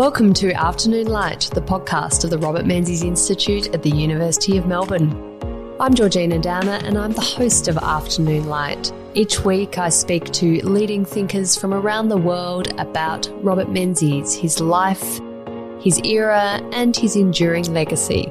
Welcome to Afternoon Light, the podcast of the Robert Menzies Institute at the University of Melbourne. I'm Georgina Downer and I'm the host of Afternoon Light. Each week I speak to leading thinkers from around the world about Robert Menzies, his life, his era and his enduring legacy.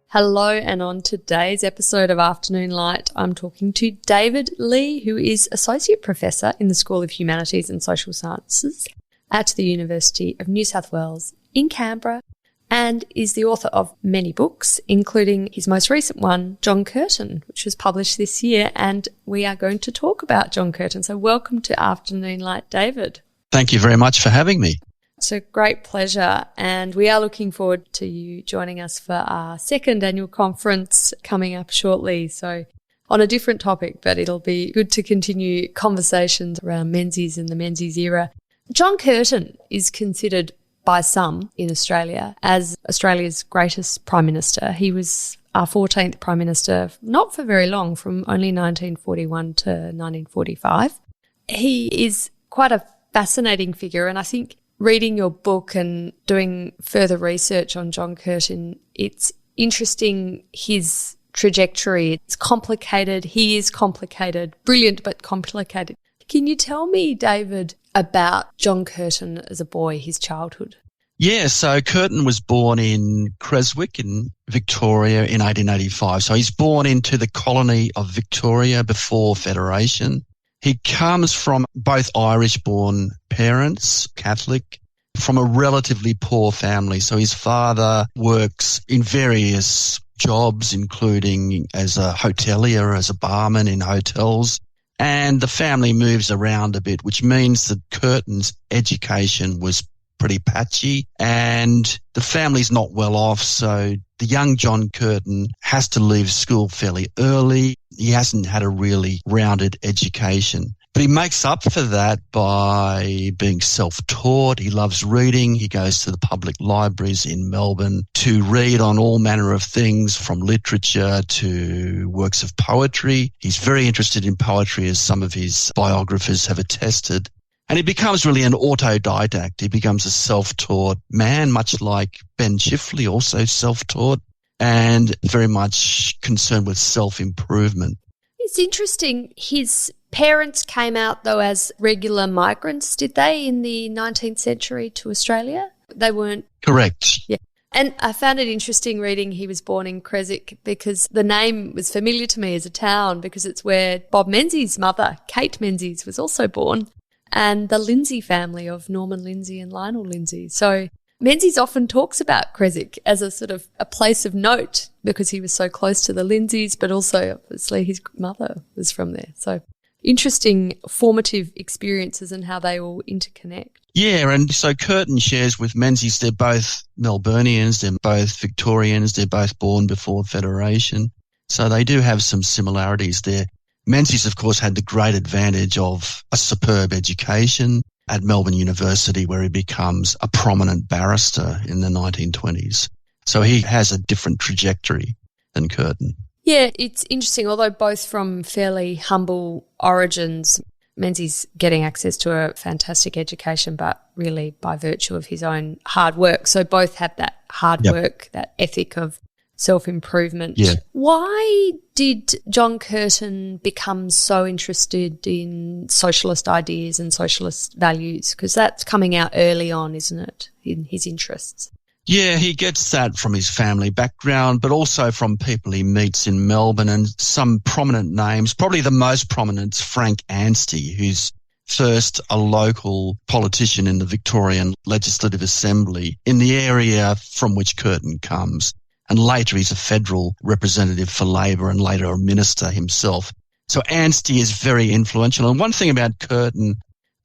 Hello, and on today's episode of Afternoon Light, I'm talking to David Lee, who is Associate Professor in the School of Humanities and Social Sciences at the University of New South Wales in Canberra, and is the author of many books, including his most recent one, John Curtin, which was published this year, and we are going to talk about John Curtin. So welcome to Afternoon Light, David. Thank you very much for having me. It's a great pleasure, and we are looking forward to you joining us for our second annual conference coming up shortly. So on a different topic, but it'll be good to continue conversations around Menzies and the Menzies era. John Curtin is considered by some in Australia as Australia's greatest Prime Minister. He was our 14th Prime Minister, not for very long, from only 1941 to 1945. He is quite a fascinating figure, and I think reading your book and doing further research on John Curtin, it's interesting his trajectory. It's complicated. He is complicated, brilliant but complicated. Can you tell me, David, about John Curtin as a boy, his childhood? Yeah, so Curtin was born in Creswick in Victoria in 1885. So he's born into the colony of Victoria before Federation. He comes from both Irish-born parents, Catholic, from a relatively poor family. So his father works in various jobs, including as a hotelier, as a barman in hotels. And the family moves around a bit, which means that Curtin's education was pretty patchy and the family's not well off. So the young John Curtin has to leave school fairly early. He hasn't had a really rounded education. But he makes up for that by being self-taught. He loves reading. He goes to the public libraries in Melbourne to read on all manner of things, from literature to works of poetry. He's very interested in poetry, as some of his biographers have attested. And he becomes really an autodidact. He becomes a self-taught man, much like Ben Chifley, also self-taught, and very much concerned with self-improvement. It's interesting. His parents came out, though, as regular migrants, did they, in the 19th century to Australia? They weren't? Correct. Yeah. And I found it interesting reading he was born in Creswick because the name was familiar to me as a town because it's where Bob Menzies' mother, Kate Menzies, was also born, and the Lindsay family of Norman Lindsay and Lionel Lindsay. So Menzies often talks about Creswick as a sort of a place of note because he was so close to the Lindsays, but also obviously his mother was from there. So interesting formative experiences and how they all interconnect. Yeah, and so Curtin shares with Menzies, they're both Melburnians, they're both Victorians, they're both born before Federation. So they do have some similarities there. Menzies, of course, had the great advantage of a superb education at Melbourne University, where he becomes a prominent barrister in the 1920s. So he has a different trajectory than Curtin. Yeah, it's interesting. Although both from fairly humble origins, Menzies getting access to a fantastic education, but really by virtue of his own hard work. So both have that hard work, that ethic of self-improvement. Yeah. Why did John Curtin become so interested in socialist ideas and socialist values? Because that's coming out early on, isn't it, in his interests? Yeah, he gets that from his family background, but also from people he meets in Melbourne and some prominent names. Probably the most prominent is Frank Anstey, who's first a local politician in the Victorian Legislative Assembly in the area from which Curtin comes. And later he's a federal representative for Labor and later a minister himself. So Anstey is very influential. And one thing about Curtin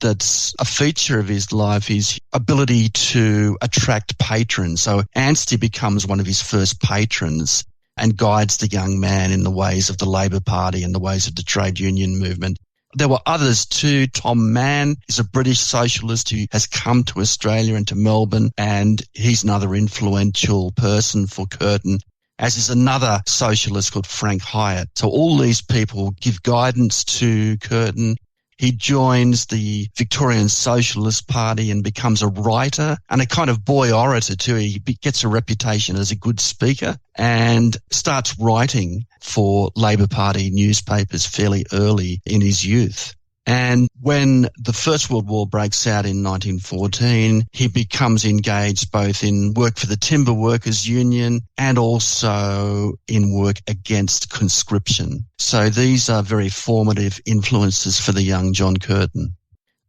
that's a feature of his life is ability to attract patrons. So Anstey becomes one of his first patrons and guides the young man in the ways of the Labor Party and the ways of the trade union movement. There were others too. Tom Mann is a British socialist who has come to Australia and to Melbourne, and he's another influential person for Curtin, as is another socialist called Frank Hyatt. So all these people give guidance to Curtin. He joins the Victorian Socialist Party and becomes a writer and a kind of boy orator too. He gets a reputation as a good speaker and starts writing for Labor Party newspapers fairly early in his youth. And when the First World War breaks out in 1914, he becomes engaged both in work for the Timber Workers Union and also in work against conscription. So these are very formative influences for the young John Curtin.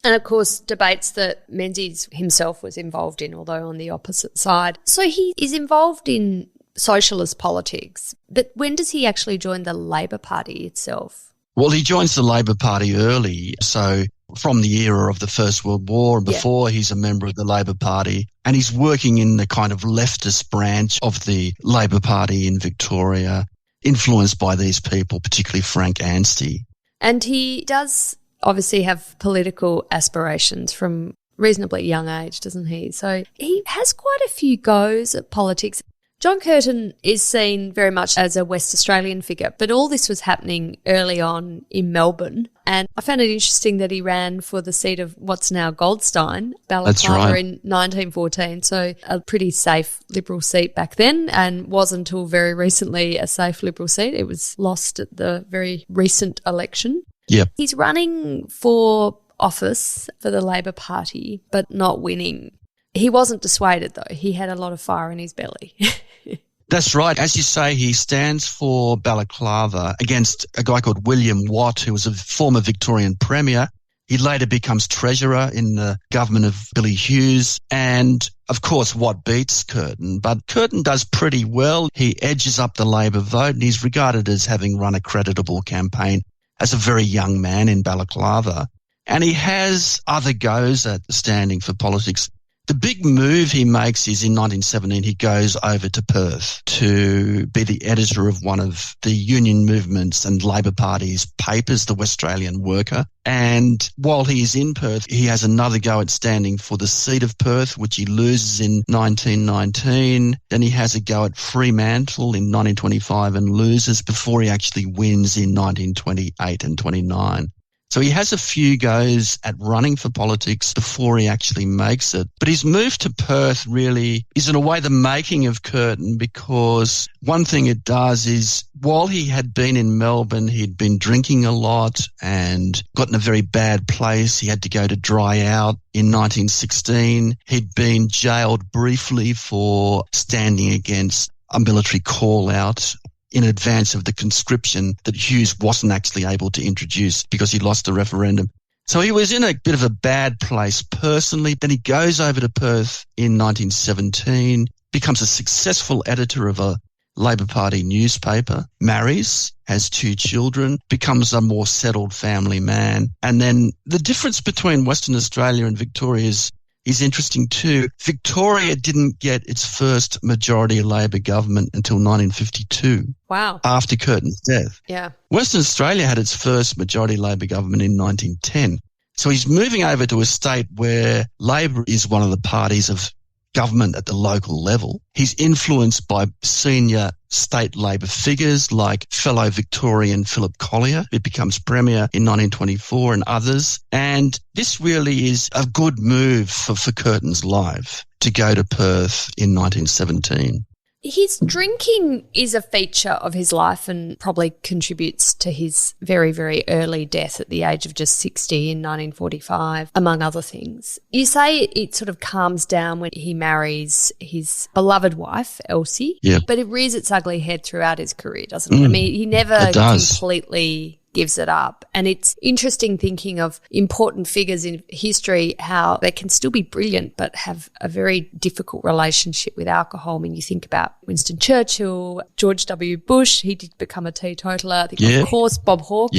And of course, debates that Menzies himself was involved in, although on the opposite side. So he is involved in socialist politics, but when does he actually join the Labor Party itself? Well, he joins the Labor Party early, so from the era of the First World War and before, he's a member of the Labor Party, and he's working in the kind of leftist branch of the Labor Party in Victoria, influenced by these people, particularly Frank Anstey. And he does obviously have political aspirations from reasonably young age, doesn't he? So he has quite a few goes at politics. John Curtin is seen very much as a West Australian figure, but all this was happening early on in Melbourne. And I found it interesting that he ran for the seat of what's now Goldstein, Balaclava, in 1914. So a pretty safe Liberal seat back then, and was until very recently a safe Liberal seat. It was lost at the very recent election. Yep. He's running for office for the Labor Party, but not winning. He wasn't dissuaded, though. He had a lot of fire in his belly. That's right. As you say, he stands for Balaclava against a guy called William Watt, who was a former Victorian Premier. He later becomes Treasurer in the government of Billy Hughes. And, of course, Watt beats Curtin. But Curtin does pretty well. He edges up the Labor vote, and he's regarded as having run a creditable campaign as a very young man in Balaclava. And he has other goes at standing for politics. The big move he makes is in 1917, he goes over to Perth to be the editor of one of the union movements and Labor Party's papers, the West Australian Worker. And while he is in Perth, he has another go at standing for the seat of Perth, which he loses in 1919. Then he has a go at Fremantle in 1925 and loses before he actually wins in 1928 and 29. So he has a few goes at running for politics before he actually makes it. But his move to Perth really is in a way the making of Curtin, because one thing it does is while he had been in Melbourne, he'd been drinking a lot and got in a very bad place. He had to go to dry out in 1916. He'd been jailed briefly for standing against a military call-out in advance of the conscription that Hughes wasn't actually able to introduce because he lost the referendum. So he was in a bit of a bad place personally. Then he goes over to Perth in 1917, becomes a successful editor of a Labor Party newspaper, marries, has 2 children, becomes a more settled family man. And then the difference between Western Australia and Victoria is interesting too. Victoria didn't get its first majority Labor government until 1952. Wow. After Curtin's death. Yeah. Western Australia had its first majority Labor government in 1910. So he's moving over to a state where Labor is one of the parties of government at the local level. He's influenced by senior state Labor figures like fellow Victorian Philip Collier, who becomes Premier in 1924, and others. And this really is a good move for Curtin's life to go to Perth in 1917. His drinking is a feature of his life and probably contributes to his very, very early death at the age of just 60 in 1945, among other things. You say it sort of calms down when he marries his beloved wife, Elsie, but it rears its ugly head throughout his career, doesn't it? I mean, he never completely gives it up. And it's interesting thinking of important figures in history, how they can still be brilliant but have a very difficult relationship with alcohol. I mean, you think about Winston Churchill, George W. Bush, he did become a teetotaler. I think, of course, Bob Hawke,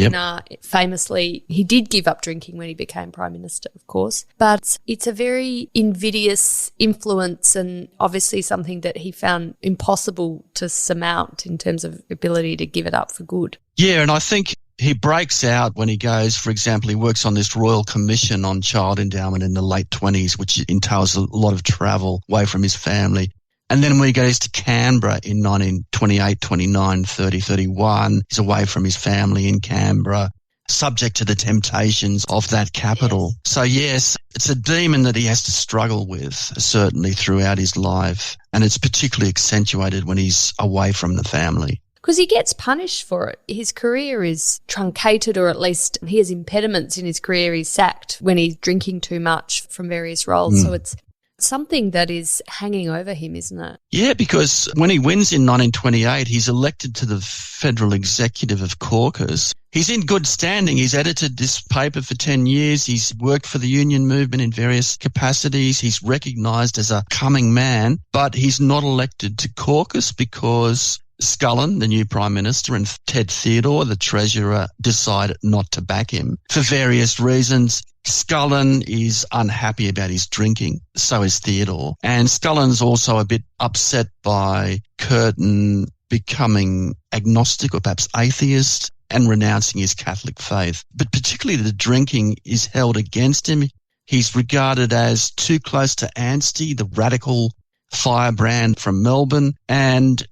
famously, he did give up drinking when he became Prime Minister, of course. But it's a very invidious influence and obviously something that he found impossible to surmount in terms of ability to give it up for good. Yeah, and I think he breaks out when he goes, for example, he works on this Royal Commission on Child Endowment in the late 20s, which entails a lot of travel away from his family. And then when he goes to Canberra in 1928, 29, 30, 31, he's away from his family in Canberra. subject to the temptations of that capital. Yes. So yes, it's a demon that he has to struggle with, certainly throughout his life. And it's particularly accentuated when he's away from the family. Because he gets punished for it. His career is truncated, or at least he has impediments in his career. He's sacked when he's drinking too much from various roles. So it's something that is hanging over him, isn't it? Yeah, because when he wins in 1928, he's elected to the federal executive of caucus. He's in good standing. He's edited this paper for 10 years. He's worked for the union movement in various capacities. He's recognised as a coming man, but he's not elected to caucus because Scullin, the new Prime Minister, and Ted Theodore, the Treasurer, decided not to back him for various reasons. Scullin is unhappy about his drinking, so is Theodore. And Scullin's also a bit upset by Curtin becoming agnostic or perhaps atheist and renouncing his Catholic faith. But particularly the drinking is held against him. He's regarded as too close to Anstey, the radical firebrand from Melbourne, and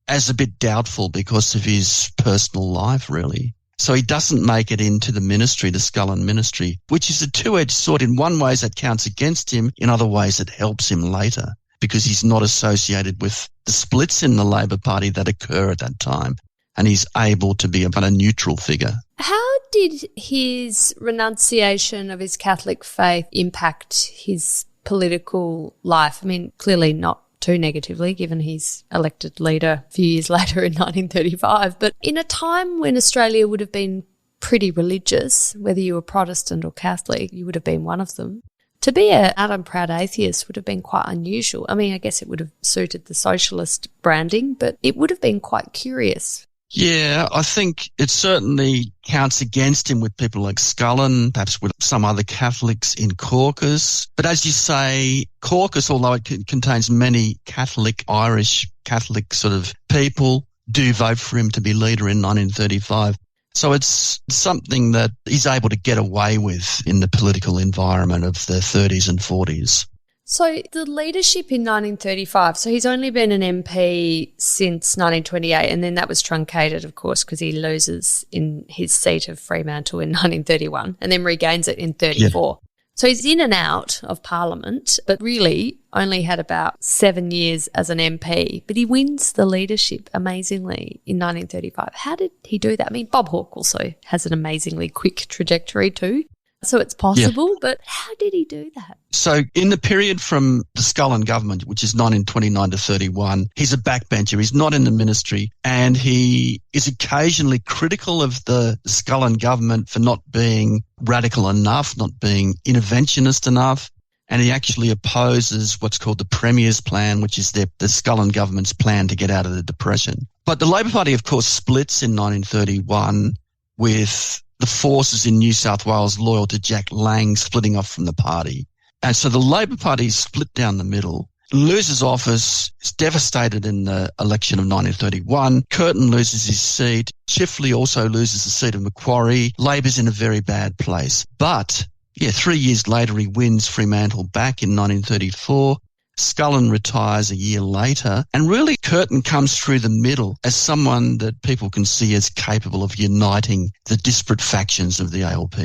as a bit doubtful because of his personal life, really. So he doesn't make it into the ministry, the Scullin ministry, which is a two-edged sword. In one way, that counts against him. In other ways, it helps him later because he's not associated with the splits in the Labor Party that occur at that time, and he's able to be a neutral figure. How did his renunciation of his Catholic faith impact his political life? I mean, clearly not too negatively, given he's elected leader a few years later in 1935. But in a time when Australia would have been pretty religious, whether you were Protestant or Catholic, you would have been one of them. To be an out and proud atheist would have been quite unusual. I mean, I guess it would have suited the socialist branding, but it would have been quite curious. Yeah, I think it certainly counts against him with people like Scullin, perhaps with some other Catholics in caucus. But as you say, caucus, although it contains many Catholic, Irish Catholic sort of people, do vote for him to be leader in 1935. So it's something that he's able to get away with in the political environment of the 30s and 40s. So the leadership in 1935, so he's only been an MP since 1928, and then that was truncated, of course, because he loses in his seat of Fremantle in 1931 and then regains it in 34. Yeah. So he's in and out of Parliament, but really only had about 7 years as an MP. But he wins the leadership amazingly in 1935. How did he do that? I mean, Bob Hawke also has an amazingly quick trajectory too. So it's possible, but how did he do that? So in the period from the Scullin government, which is 1929 to 31, he's a backbencher. He's not in the ministry, and he is occasionally critical of the Scullin government for not being radical enough, not being interventionist enough. And he actually opposes what's called the Premier's Plan, which is the Scullin government's plan to get out of the Depression. But the Labor Party, of course, splits in 1931 with the forces in New South Wales loyal to Jack Lang splitting off from the party. And so the Labor Party is split down the middle, loses office, is devastated in the election of 1931. Curtin loses his seat. Chifley also loses the seat of Macquarie. Labor's in a very bad place. But, 3 years later, he wins Fremantle back in 1934. Scullin retires a year later, and really Curtin comes through the middle as someone that people can see as capable of uniting the disparate factions of the ALP.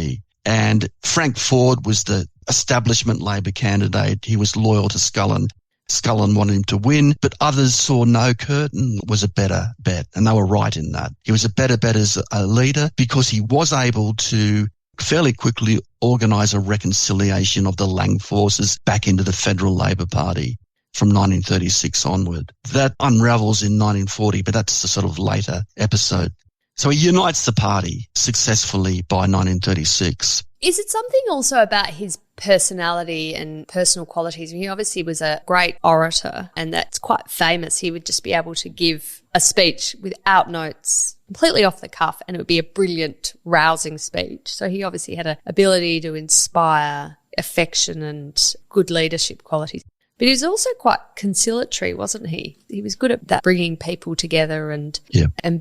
And Frank Ford was the establishment Labor candidate. He was loyal to Scullin. Scullin wanted him to win, but others saw no, Curtin was a better bet, and they were right in that. He was a better bet as a leader because he was able to fairly quickly organise a reconciliation of the Lang forces back into the Federal Labor Party from 1936 onward. That unravels in 1940, but that's a sort of later episode. So he unites the party successfully by 1936. Is it something also about his personality and personal qualities? He obviously was a great orator, and that's quite famous. He would just be able to give a speech without notes, completely off the cuff, and it would be a brilliant, rousing speech. So he obviously had an ability to inspire affection and good leadership qualities. But he was also quite conciliatory, wasn't he? He was good at that, bringing people together and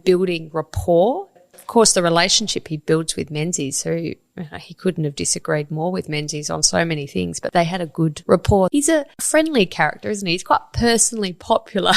building rapport. Of course, the relationship he builds with Menzies, who he couldn't have disagreed more with Menzies on so many things, but they had a good rapport. He's a friendly character, isn't he? He's quite personally popular.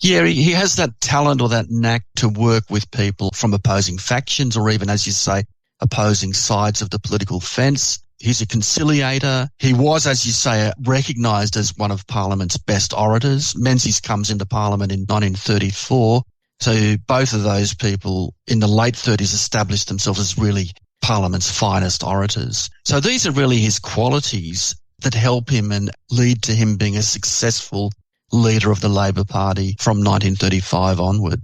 Yeah, he has that talent or that knack to work with people from opposing factions or even, as you say, opposing sides of the political fence. He's a conciliator. He was, as you say, recognised as one of Parliament's best orators. Menzies comes into Parliament in 1934. So both of those people in the late 30s established themselves as really Parliament's finest orators. So these are really his qualities that help him and lead to him being a successful leader of the Labor Party from 1935 onward.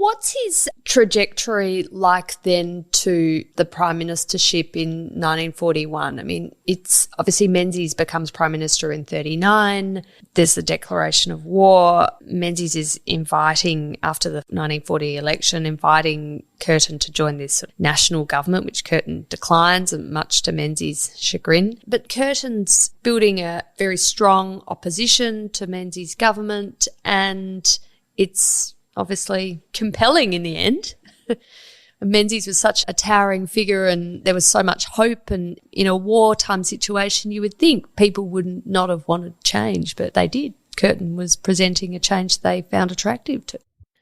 What's his trajectory like then to the prime ministership in 1941? I mean, it's obviously Menzies becomes prime minister in 1939. There's the declaration of war. Menzies is inviting, after the 1940 election, inviting Curtin to join this national government, which Curtin declines, much to Menzies' chagrin. But Curtin's building a very strong opposition to Menzies' government, and it's obviously compelling in the end. Menzies was such a towering figure and there was so much hope, and in a wartime situation you would think people would not have wanted change, but they did. Curtin was presenting a change they found attractive to.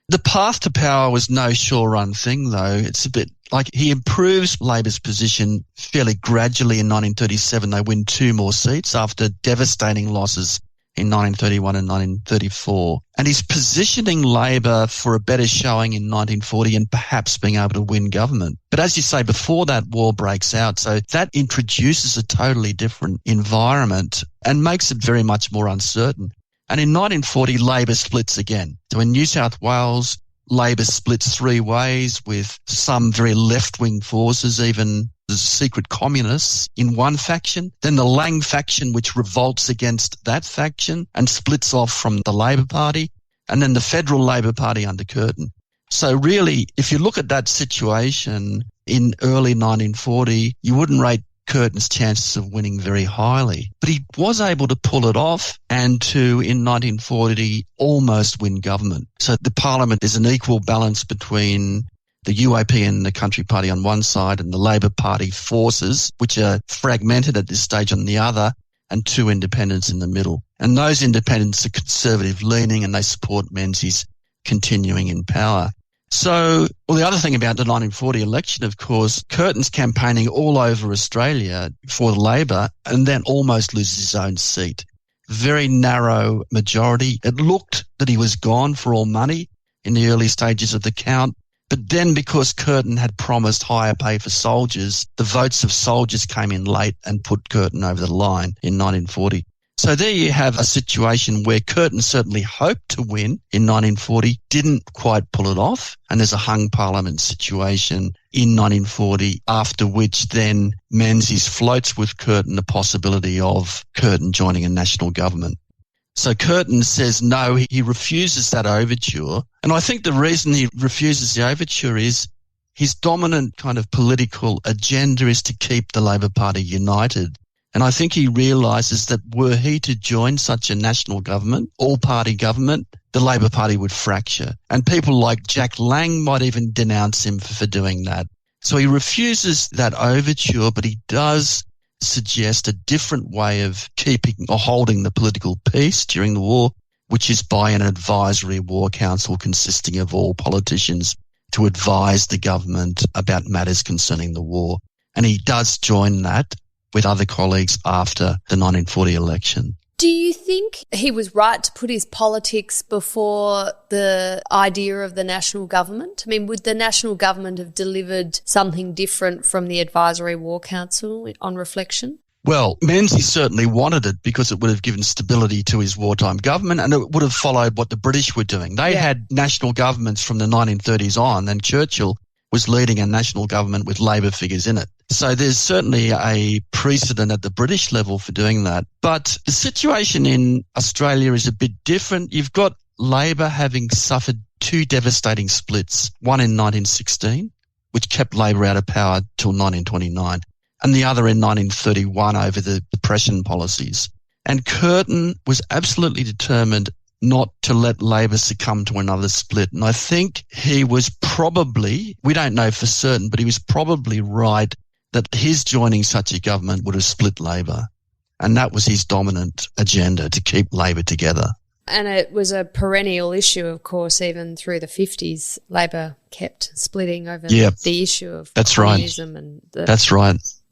The path to power was no sure-run thing, though. It's a bit like he improves Labor's position fairly gradually in 1937. They win 2 more seats after devastating losses in 1931 and 1934. And he's positioning Labor for a better showing in 1940 and perhaps being able to win government. But as you say, before that war breaks out, so that introduces a totally different environment and makes it very much more uncertain. And in 1940, Labor splits again. So in New South Wales, Labor splits 3 ways, with some very left-wing forces, even the secret communists, in one faction. Then the Lang faction, which revolts against that faction and splits off from the Labor Party. And then the Federal Labor Party under Curtin. So really, if you look at that situation in early 1940, you wouldn't rate Curtin's chances of winning very highly. But he was able to pull it off and to, in 1940, almost win government. So the Parliament is an equal balance between the UAP and the Country Party on one side and the Labor Party forces, which are fragmented at this stage, on the other, and 2 independents in the middle. And those independents are conservative-leaning and they support Menzies continuing in power. So, well, the other thing about the 1940 election, of course, Curtin's campaigning all over Australia for Labor and then almost loses his own seat. Very narrow majority. It looked that he was gone for all money in the early stages of the count. But then, because Curtin had promised higher pay for soldiers, the votes of soldiers came in late and put Curtin over the line in 1940. So there you have a situation where Curtin certainly hoped to win in 1940, didn't quite pull it off, and there's a hung parliament situation in 1940, after which then Menzies floats with Curtin the possibility of Curtin joining a national government. So Curtin says no, he refuses that overture. And I think the reason he refuses the overture is his dominant kind of political agenda is to keep the Labor Party united. And I think he realises that were he to join such a national government, all-party government, the Labor Party would fracture. And people like Jack Lang might even denounce him for doing that. So he refuses that overture, but he does suggest a different way of keeping or holding the political peace during the war, which is by an advisory war council consisting of all politicians to advise the government about matters concerning the war. And he does join that with other colleagues after the 1940 election. Do you think he was right to put his politics before the idea of the national government? I mean, would the national government have delivered something different from the Advisory War Council on reflection? Well, Menzies certainly wanted it because it would have given stability to his wartime government and it would have followed what the British were doing. They had national governments from the 1930s on, and Churchill was leading a national government with Labor figures in it. So there's certainly a precedent at the British level for doing that. But the situation in Australia is a bit different. You've got Labor having suffered 2 devastating splits, one in 1916, which kept Labor out of power till 1929, and the other in 1931 over the depression policies. And Curtin was absolutely determined not to let Labor succumb to another split. And I think he was probably, we don't know for certain, but he was probably right that his joining such a government would have split Labor. And that was his dominant agenda, to keep Labor together. And it was a perennial issue, of course, even through the 50s. Labor kept splitting over the issue of communism and the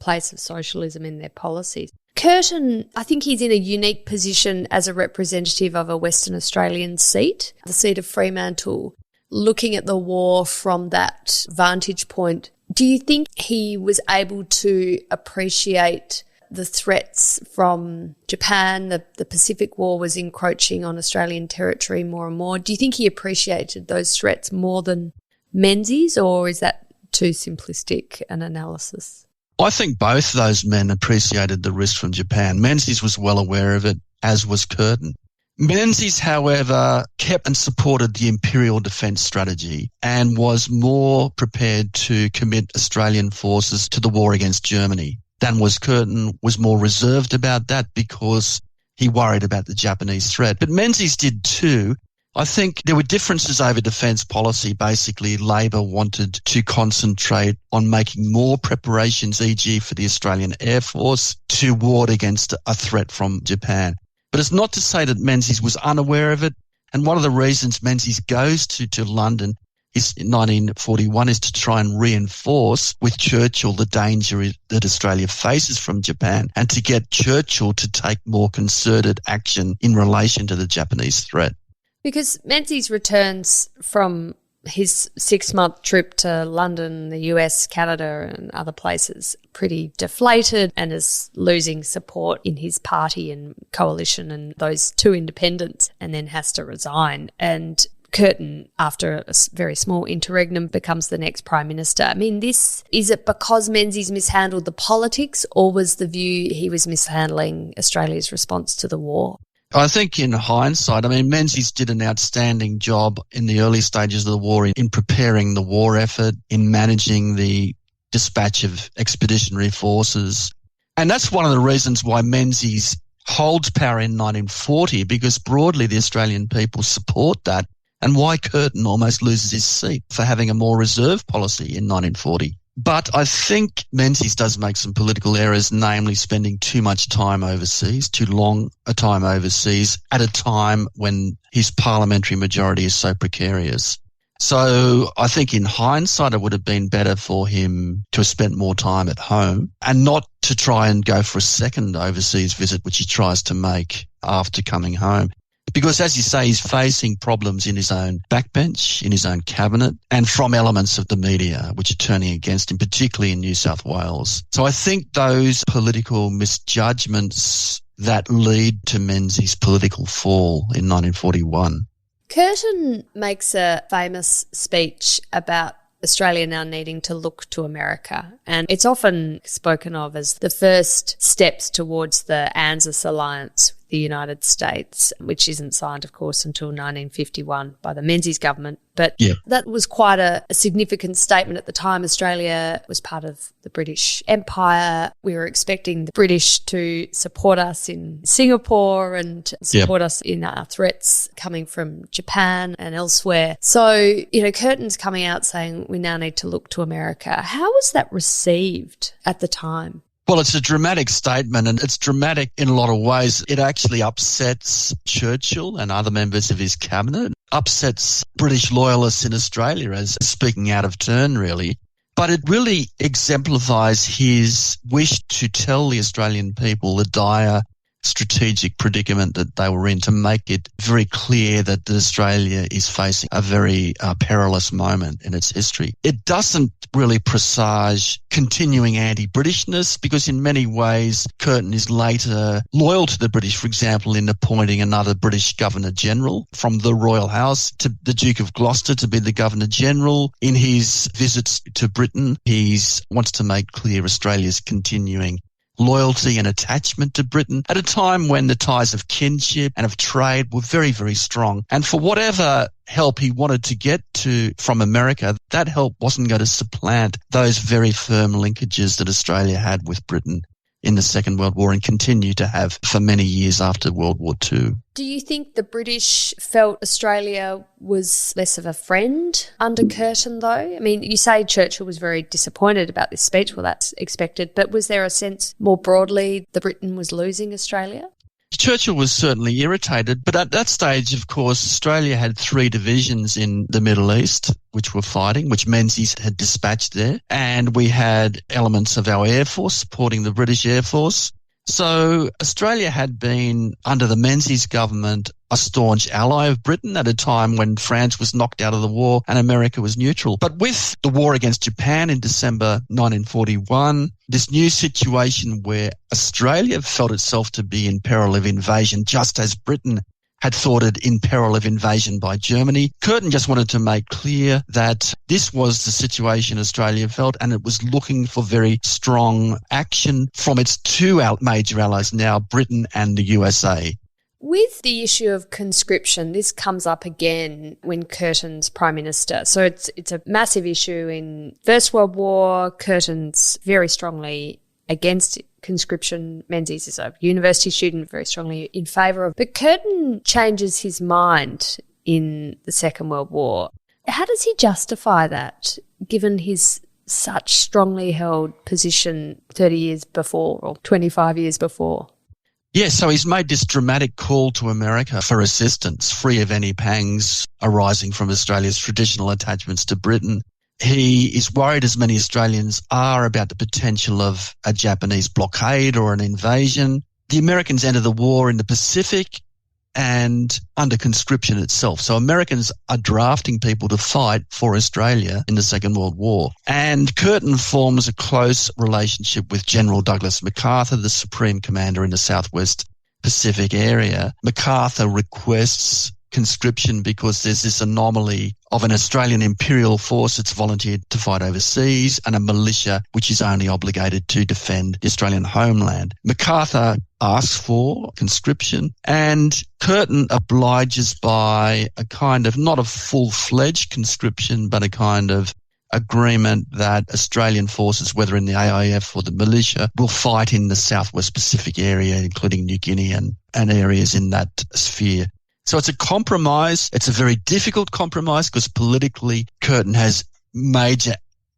place of socialism in their policies. Curtin, I think he's in a unique position as a representative of a Western Australian seat, the seat of Fremantle, looking at the war from that vantage point. Do you think he was able to appreciate the threats from Japan? The Pacific War was encroaching on Australian territory more and more. Do you think he appreciated those threats more than Menzies, or is that too simplistic an analysis? I think both those men appreciated the risk from Japan. Menzies was well aware of it, as was Curtin. Menzies, however, kept and supported the imperial defence strategy and was more prepared to commit Australian forces to the war against Germany than was Curtin. Was more reserved about that because he worried about the Japanese threat. But Menzies did too. I think there were differences over defence policy. Basically, Labor wanted to concentrate on making more preparations, e.g. for the Australian Air Force, to ward against a threat from Japan. But it's not to say that Menzies was unaware of it. And one of the reasons Menzies goes to London in 1941 is to try and reinforce with Churchill the danger that Australia faces from Japan and to get Churchill to take more concerted action in relation to the Japanese threat. Because Menzies returns from his 6-month trip to London, the US, Canada and other places pretty deflated and is losing support in his party and coalition and those two independents, and then has to resign. And Curtin, after a very small interregnum, becomes the next Prime Minister. I mean, is it because Menzies mishandled the politics, or was the view he was mishandling Australia's response to the war? I think in hindsight, Menzies did an outstanding job in the early stages of the war in preparing the war effort, in managing the dispatch of expeditionary forces. And that's one of the reasons why Menzies holds power in 1940, because broadly the Australian people support that, and why Curtin almost loses his seat for having a more reserved policy in 1940. But I think Menzies does make some political errors, namely spending too much time overseas, too long a time overseas, at a time when his parliamentary majority is so precarious. So I think in hindsight it would have been better for him to have spent more time at home and not to try and go for a second overseas visit, which he tries to make after coming home. Because, as you say, he's facing problems in his own backbench, in his own cabinet, and from elements of the media which are turning against him, particularly in New South Wales. So I think those political misjudgments that lead to Menzies' political fall in 1941. Curtin makes a famous speech about Australia now needing to look to America, and it's often spoken of as the first steps towards the ANZUS alliance with the United States, which isn't signed, of course, until 1951 by the Menzies government. But that was quite a significant statement at the time. Australia was part of the British Empire. We were expecting the British to support us in Singapore and support us in our threats coming from Japan and elsewhere. So, Curtin's coming out saying we now need to look to America. How was that received at the time? Well, it's a dramatic statement, and it's dramatic in a lot of ways. It actually upsets Churchill and other members of his cabinet, upsets British loyalists in Australia as speaking out of turn, really. But it really exemplifies his wish to tell the Australian people the dire strategic predicament that they were in, to make it very clear that Australia is facing a very perilous moment in its history. It doesn't really presage continuing anti-Britishness, because in many ways Curtin is later loyal to the British, for example, in appointing another British Governor-General from the Royal House to the Duke of Gloucester to be the Governor-General. In his visits to Britain, he wants to make clear Australia's continuing loyalty and attachment to Britain at a time when the ties of kinship and of trade were very, very strong. And for whatever help he wanted to get from America, that help wasn't going to supplant those very firm linkages that Australia had with Britain in the Second World War and continue to have for many years after World War II. Do you think the British felt Australia was less of a friend under Curtin, though? I mean, you say Churchill was very disappointed about this speech. Well, that's expected. But was there a sense more broadly that Britain was losing Australia? Churchill was certainly irritated, but at that stage, of course, Australia had 3 divisions in the Middle East which were fighting, which Menzies had dispatched there, and we had elements of our Air Force supporting the British Air Force. So Australia had been, under the Menzies government, a staunch ally of Britain at a time when France was knocked out of the war and America was neutral. But with the war against Japan in December 1941, this new situation where Australia felt itself to be in peril of invasion, just as Britain had thought it in peril of invasion by Germany. Curtin just wanted to make clear that this was the situation Australia felt, and it was looking for very strong action from its 2 major allies now, Britain and the USA. With the issue of conscription, this comes up again when Curtin's Prime Minister. So it's a massive issue in First World War. Curtin's very strongly against conscription. Menzies is a university student, very strongly in favour of. But Curtin changes his mind in the Second World War. How does he justify that, given his such strongly held position 30 years before or 25 years before? Yes, so he's made this dramatic call to America for assistance, free of any pangs arising from Australia's traditional attachments to Britain. He is worried, as many Australians are, about the potential of a Japanese blockade or an invasion. The Americans enter the war in the Pacific and under conscription itself. So Americans are drafting people to fight for Australia in the Second World War. And Curtin forms a close relationship with General Douglas MacArthur, the Supreme Commander in the Southwest Pacific area. MacArthur requests conscription because there's this anomaly of an Australian imperial force that's volunteered to fight overseas and a militia which is only obligated to defend the Australian homeland. MacArthur asks for conscription and Curtin obliges by a kind of, not a full-fledged conscription, but a kind of agreement that Australian forces, whether in the AIF or the militia, will fight in the Southwest Pacific area, including New Guinea and areas in that sphere. So it's a compromise. It's a very difficult compromise because politically Curtin has major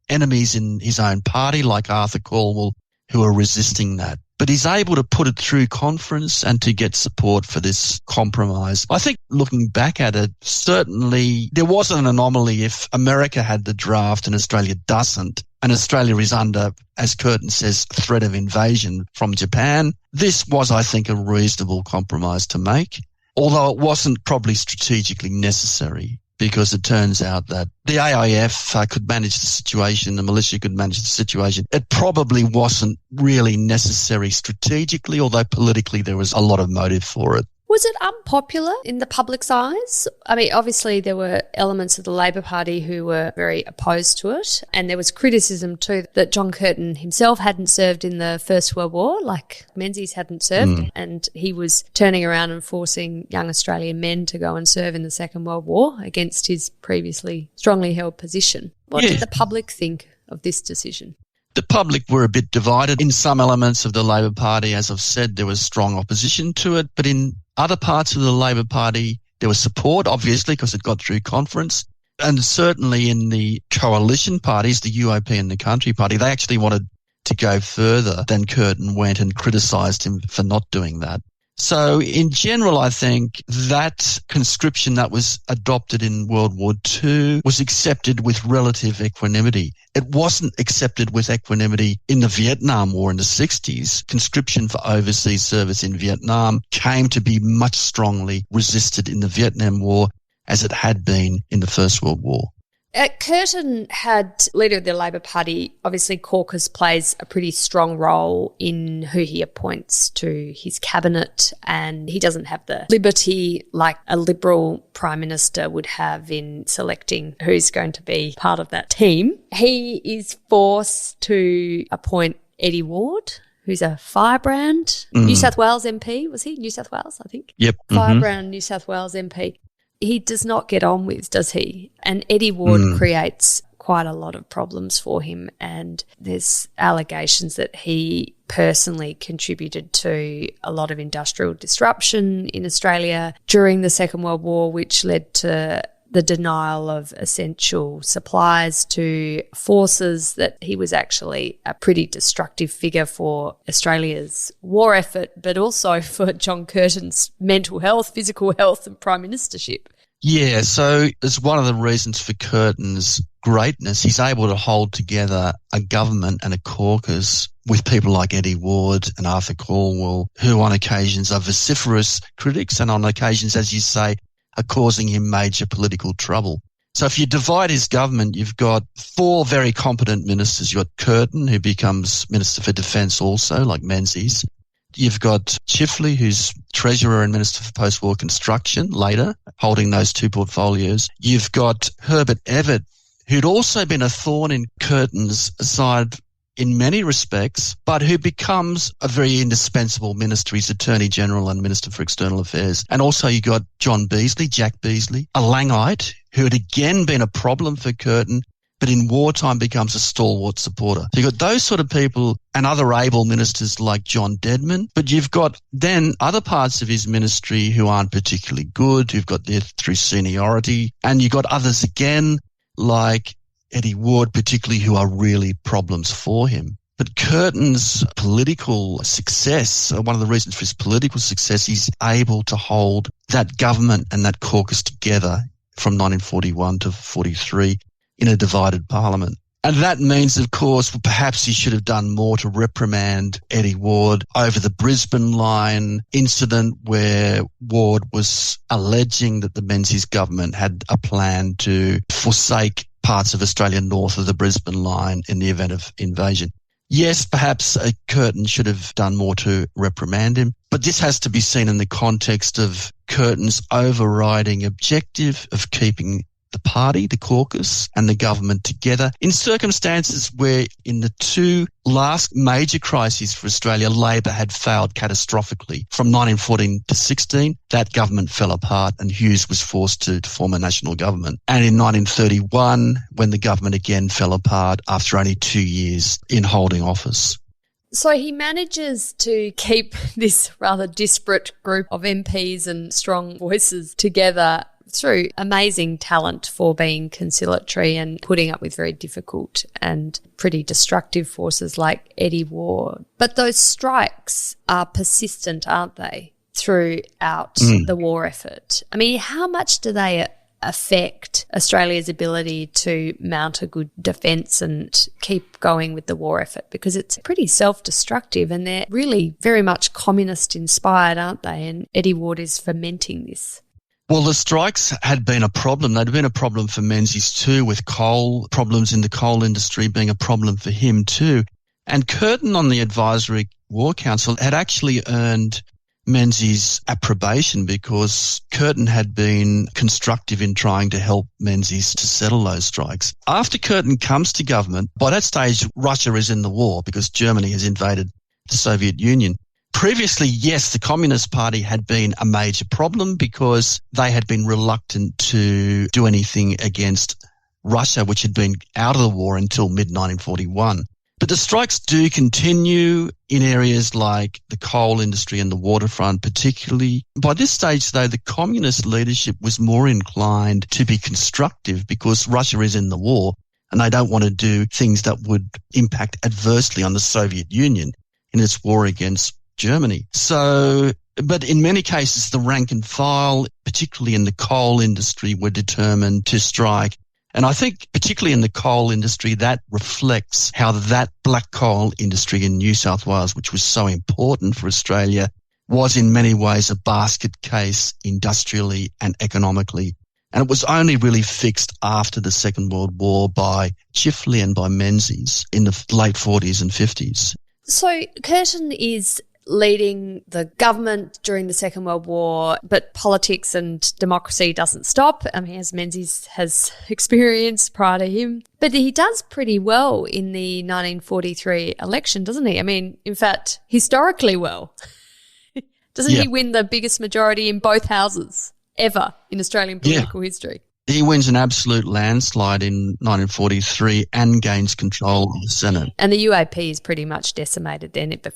enemies in his own party like Arthur Calwell who are resisting that. But he's able to put it through conference and to get support for this compromise. I think looking back at it, certainly there was an anomaly if America had the draft and Australia doesn't, and Australia is under, as Curtin says, threat of invasion from Japan. This was, I think, a reasonable compromise to make, although it wasn't probably strategically necessary, because it turns out that the AIF could manage the situation, the militia could manage the situation. It probably wasn't really necessary strategically, although politically there was a lot of motive for it. Was it unpopular in the public's eyes? I mean, obviously there were elements of the Labor Party who were very opposed to it, and there was criticism too that John Curtin himself hadn't served in the First World War, like Menzies hadn't served, and he was turning around and forcing young Australian men to go and serve in the Second World War against his previously strongly held position. What did the public think of this decision? The public were a bit divided. In some elements of the Labor Party, as I've said, there was strong opposition to it, but in other parts of the Labor Party, there was support, obviously, because it got through conference. And certainly in the coalition parties, the UOP and the Country Party, they actually wanted to go further than Curtin went and criticised him for not doing that. So in general, I think that conscription that was adopted in World War II was accepted with relative equanimity. It wasn't accepted with equanimity in the Vietnam War in the 60s. Conscription for overseas service in Vietnam came to be much strongly resisted in the Vietnam War as it had been in the First World War. Curtin had, leader of the Labor Party, obviously caucus plays a pretty strong role in who he appoints to his cabinet, and he doesn't have the liberty like a Liberal Prime Minister would have in selecting who's going to be part of that team. He is forced to appoint Eddie Ward, who's a firebrand New South Wales MP, was he? New South Wales, I think. Yep. Firebrand New South Wales MP. He does not get on with, does he? And Eddie Ward creates quite a lot of problems for him, and there's allegations that he personally contributed to a lot of industrial disruption in Australia during the Second World War, which led to the denial of essential supplies to forces, that he was actually a pretty destructive figure for Australia's war effort, but also for John Curtin's mental health, physical health and prime ministership. Yeah, so it's one of the reasons for Curtin's greatness. He's able to hold together a government and a caucus with people like Eddie Ward and Arthur Calwell, who on occasions are vociferous critics and on occasions, as you say, are causing him major political trouble. So if you divide his government, you've got four very competent ministers. You've got Curtin, who becomes Minister for Defence also, like Menzies. You've got Chifley, who's Treasurer and Minister for Post-War Construction later, holding those two portfolios. You've got Herbert Everett, who'd also been a thorn in Curtin's side in many respects, but who becomes a very indispensable minister. He's Attorney General and Minister for External Affairs. And also you got Jack Beazley, a Langite, who had again been a problem for Curtin, but in wartime becomes a stalwart supporter. So you've got those sort of people and other able ministers like John Dedman, but you've got then other parts of his ministry who aren't particularly good, who've got there through seniority, and you've got others again like Eddie Ward, particularly, who are really problems for him. But Curtin's political success, one of the reasons for his political success, he's able to hold that government and that caucus together from 1941 to 43 in a divided parliament. And that means, of course, perhaps he should have done more to reprimand Eddie Ward over the Brisbane line incident, where Ward was alleging that the Menzies government had a plan to forsake parts of Australia north of the Brisbane line in the event of invasion. Yes, perhaps Curtin should have done more to reprimand him, but this has to be seen in the context of Curtin's overriding objective of keeping the party, the caucus, and the government together in circumstances where in the two last major crises for Australia, Labor had failed catastrophically. From 1914 to 16, that government fell apart and Hughes was forced to form a national government. And in 1931, when the government again fell apart after only 2 years in holding office. So he manages to keep this rather disparate group of MPs and strong voices together through amazing talent for being conciliatory and putting up with very difficult and pretty destructive forces like Eddie Ward. But those strikes are persistent, aren't they, throughout the war effort? I mean, how much do they affect Australia's ability to mount a good defence and keep going with the war effort? Because it's pretty self-destructive and they're really very much communist-inspired, aren't they? And Eddie Ward is fomenting this. Well, the strikes had been a problem. They'd been a problem for Menzies too, with coal problems in the coal industry being a problem for him too. And Curtin on the Advisory War Council had actually earned Menzies' approbation because Curtin had been constructive in trying to help Menzies to settle those strikes. After Curtin comes to government, by that stage, Russia is in the war because Germany has invaded the Soviet Union. Previously, yes, the Communist Party had been a major problem because they had been reluctant to do anything against Russia, which had been out of the war until mid-1941. But the strikes do continue in areas like the coal industry and the waterfront particularly. By this stage, though, the communist leadership was more inclined to be constructive because Russia is in the war and they don't want to do things that would impact adversely on the Soviet Union in its war against Germany. So, but in many cases, the rank and file, particularly in the coal industry, were determined to strike. And I think particularly in the coal industry, that reflects how that black coal industry in New South Wales, which was so important for Australia, was in many ways a basket case industrially and economically. And it was only really fixed after the Second World War by Chifley and by Menzies in the late 40s and 50s. So Curtin is leading the government during the Second World War, but politics and democracy doesn't stop. I mean, as Menzies has experienced prior to him. But he does pretty well in the 1943 election, doesn't he? I mean, in fact, historically well. Doesn't he win the biggest majority in both houses ever in Australian political history? He wins an absolute landslide in 1943 and gains control of the Senate. And the UAP is pretty much decimated then. It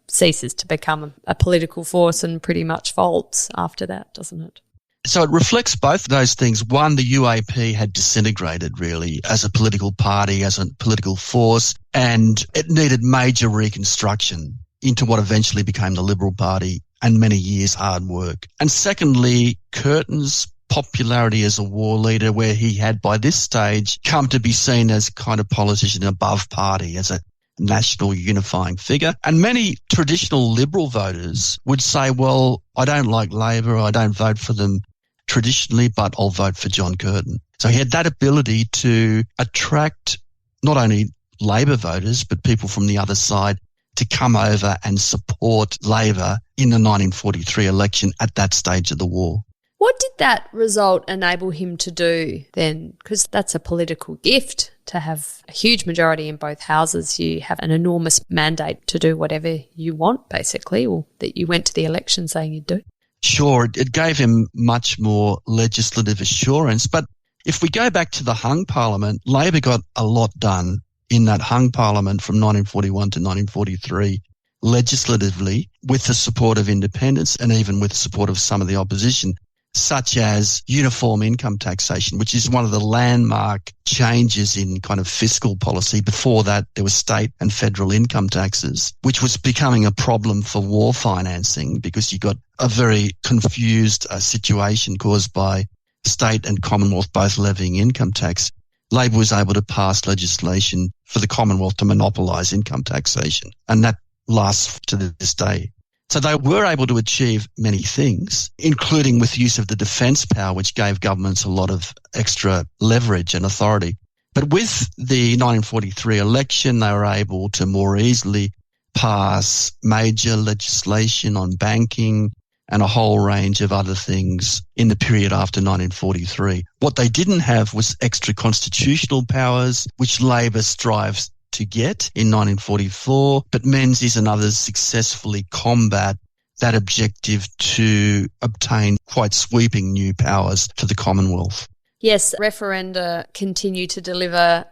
ceases to become a political force and pretty much folds after that, doesn't it? So it reflects both of those things. One, the UAP had disintegrated really as a political party, as a political force, and it needed major reconstruction into what eventually became the Liberal Party and many years hard work. And secondly, Curtin's popularity as a war leader, where he had by this stage come to be seen as kind of politician above party, as a national unifying figure. And many traditional Liberal voters would say, well, I don't like Labor, I don't vote for them traditionally, but I'll vote for John Curtin. So he had that ability to attract not only Labor voters, but people from the other side to come over and support Labor in the 1943 election at that stage of the war. What did that result enable him to do then? Because that's a political gift to have a huge majority in both houses. You have an enormous mandate to do whatever you want, basically, or that you went to the election saying you'd do. Sure, it gave him much more legislative assurance. But if we go back to the hung parliament, Labor got a lot done in that hung parliament from 1941 to 1943 legislatively, with the support of independents and even with the support of some of the opposition, such as uniform income taxation, which is one of the landmark changes in kind of fiscal policy. Before that, there was state and federal income taxes, which was becoming a problem for war financing because you got a very confused situation caused by state and Commonwealth both levying income tax. Labor was able to pass legislation for the Commonwealth to monopolise income taxation, and that lasts to this day. So they were able to achieve many things, including with use of the defence power, which gave governments a lot of extra leverage and authority. But with the 1943 election, they were able to more easily pass major legislation on banking and a whole range of other things in the period after 1943. What they didn't have was extra constitutional powers, which Labor strives to get in 1944, but Menzies and others successfully combat that objective to obtain quite sweeping new powers for the Commonwealth. Yes, referenda continue to deliver,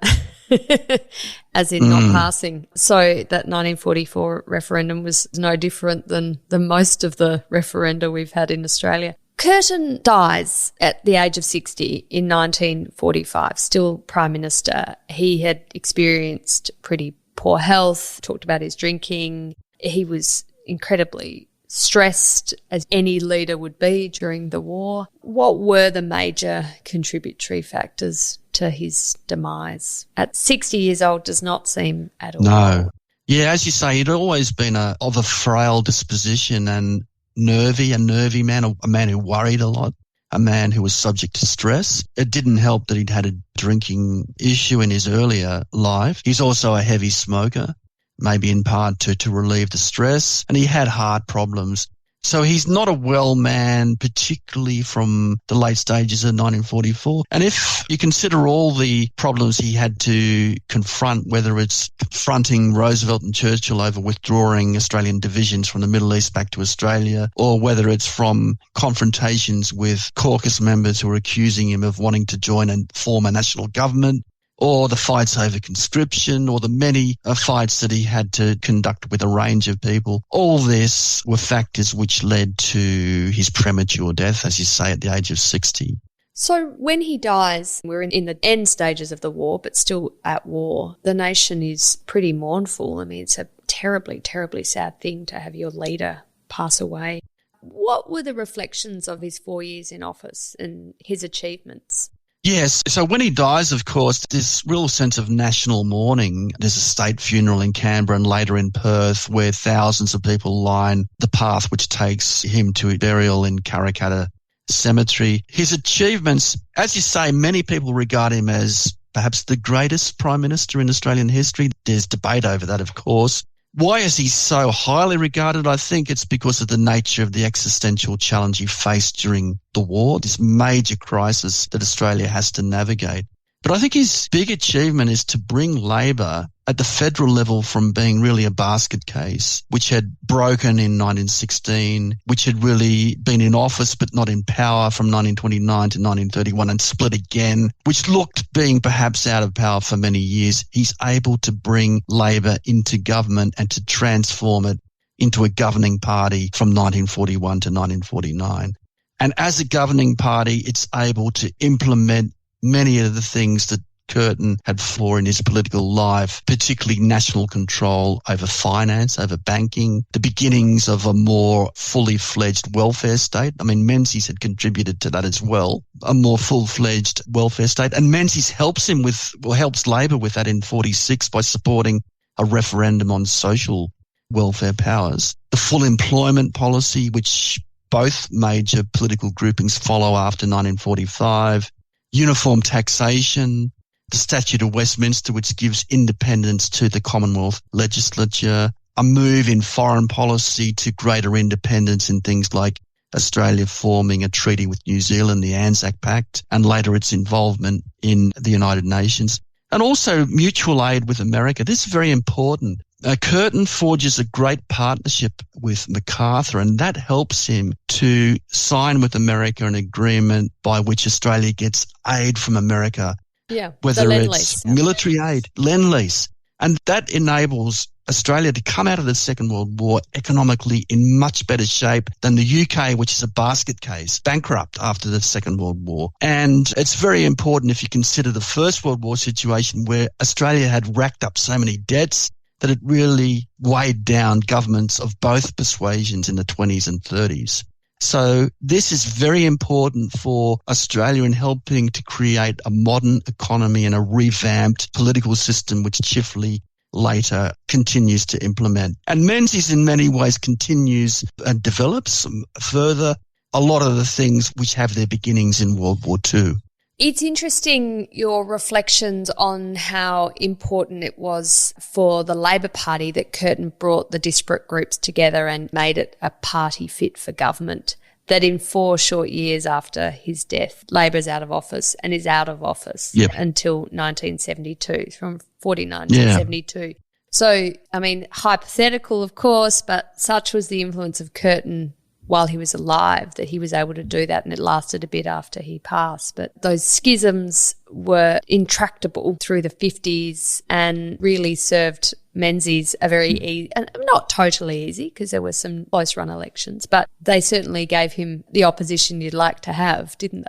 as in not passing. So that 1944 referendum was no different than most of the referenda we've had in Australia. Curtin dies at the age of 60 in 1945, still Prime Minister. He had experienced pretty poor health, talked about his drinking. He was incredibly stressed, as any leader would be during the war. What were the major contributory factors to his demise? At 60 years old does not seem at all. No. Yeah, as you say, he'd always been of a frail disposition and a nervy man, a man who worried a lot, a man who was subject to stress. It didn't help that he'd had a drinking issue in his earlier life. He's also a heavy smoker, maybe in part to relieve the stress, and he had heart problems. So he's not a well man, particularly from the late stages of 1944. And if you consider all the problems he had to confront, whether it's confronting Roosevelt and Churchill over withdrawing Australian divisions from the Middle East back to Australia, or whether it's from confrontations with caucus members who were accusing him of wanting to join and form a national government, or the fights over conscription, or the many fights that he had to conduct with a range of people. All this were factors which led to his premature death, as you say, at the age of 60. So when he dies, we're in the end stages of the war, but still at war. The nation is pretty mournful. I mean, it's a terribly, terribly sad thing to have your leader pass away. What were the reflections of his 4 years in office and his achievements? Yes. So when he dies, of course, this real sense of national mourning. There's a state funeral in Canberra and later in Perth where thousands of people line the path which takes him to burial in Karrakatta Cemetery. His achievements, as you say, many people regard him as perhaps the greatest Prime Minister in Australian history. There's debate over that, of course. Why is he so highly regarded? I think it's because of the nature of the existential challenge he faced during the war, this major crisis that Australia has to navigate. But I think his big achievement is to bring Labor at the federal level from being really a basket case, which had broken in 1916, which had really been in office but not in power from 1929 to 1931 and split again, which looked being perhaps out of power for many years. He's able to bring Labor into government and to transform it into a governing party from 1941 to 1949. And as a governing party, it's able to implement many of the things that Curtin had for in his political life, particularly national control over finance, over banking, the beginnings of a more fully fledged welfare state. I mean, Menzies had contributed to that as well, a more full-fledged welfare state. And Menzies helps Labor with that in 46 by supporting a referendum on social welfare powers. The full employment policy, which both major political groupings follow after 1945, uniform taxation, the Statute of Westminster, which gives independence to the Commonwealth legislature, a move in foreign policy to greater independence in things like Australia forming a treaty with New Zealand, the Anzac Pact, and later its involvement in the United Nations, and also mutual aid with America. This is very important. Curtin forges a great partnership with MacArthur, and that helps him to sign with America an agreement by which Australia gets aid from America. Yeah, whether it's military aid, Lend-Lease. And that enables Australia to come out of the Second World War economically in much better shape than the UK, which is a basket case, bankrupt after the Second World War. And it's very important if you consider the First World War situation where Australia had racked up so many debts that it really weighed down governments of both persuasions in the 20s and 30s. So this is very important for Australia in helping to create a modern economy and a revamped political system, which Chifley later continues to implement. And Menzies in many ways continues and develops further a lot of the things which have their beginnings in World War II. It's interesting your reflections on how important it was for the Labor Party that Curtin brought the disparate groups together and made it a party fit for government, that in 4 short years after his death, Labor's out of office and is out of office until 1972, from 49 to 72. So, I mean, hypothetical, of course, but such was the influence of Curtin while he was alive that he was able to do that, and it lasted a bit after he passed. But those schisms were intractable through the 50s and really served Menzies a very easy, and not totally easy because there were some close run elections, but they certainly gave him the opposition you'd like to have, didn't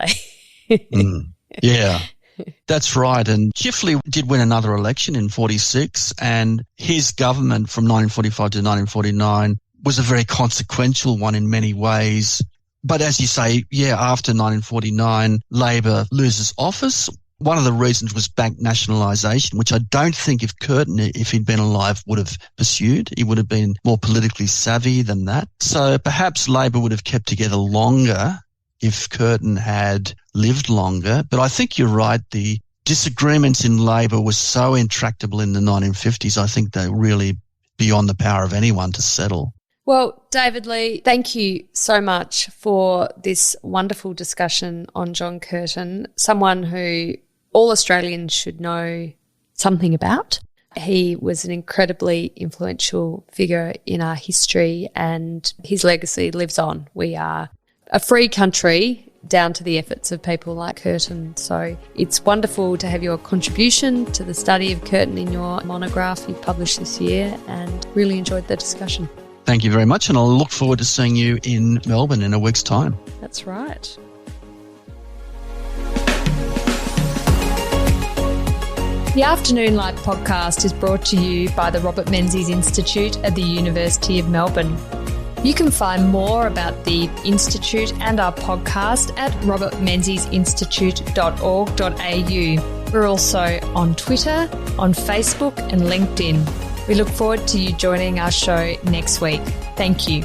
they? Yeah. That's right. And Chifley did win another election in 46, and his government from 1945 to 1949 was a very consequential one in many ways. But as you say, after 1949, Labor loses office. One of the reasons was bank nationalisation, which I don't think if Curtin, if he'd been alive, would have pursued. He would have been more politically savvy than that. So perhaps Labor would have kept together longer if Curtin had lived longer. But I think you're right. The disagreements in Labor were so intractable in the 1950s. I think they're really beyond the power of anyone to settle. Well, David Lee, thank you so much for this wonderful discussion on John Curtin, someone who all Australians should know something about. He was an incredibly influential figure in our history, and his legacy lives on. We are a free country down to the efforts of people like Curtin. So it's wonderful to have your contribution to the study of Curtin in your monograph you published this year, and really enjoyed the discussion. Thank you very much, and I'll look forward to seeing you in Melbourne in a week's time. That's right. The Afternoon Light podcast is brought to you by the Robert Menzies Institute at the University of Melbourne. You can find more about the Institute and our podcast at robertmenziesinstitute.org.au. We're also on Twitter, on Facebook and LinkedIn. We look forward to you joining our show next week. Thank you.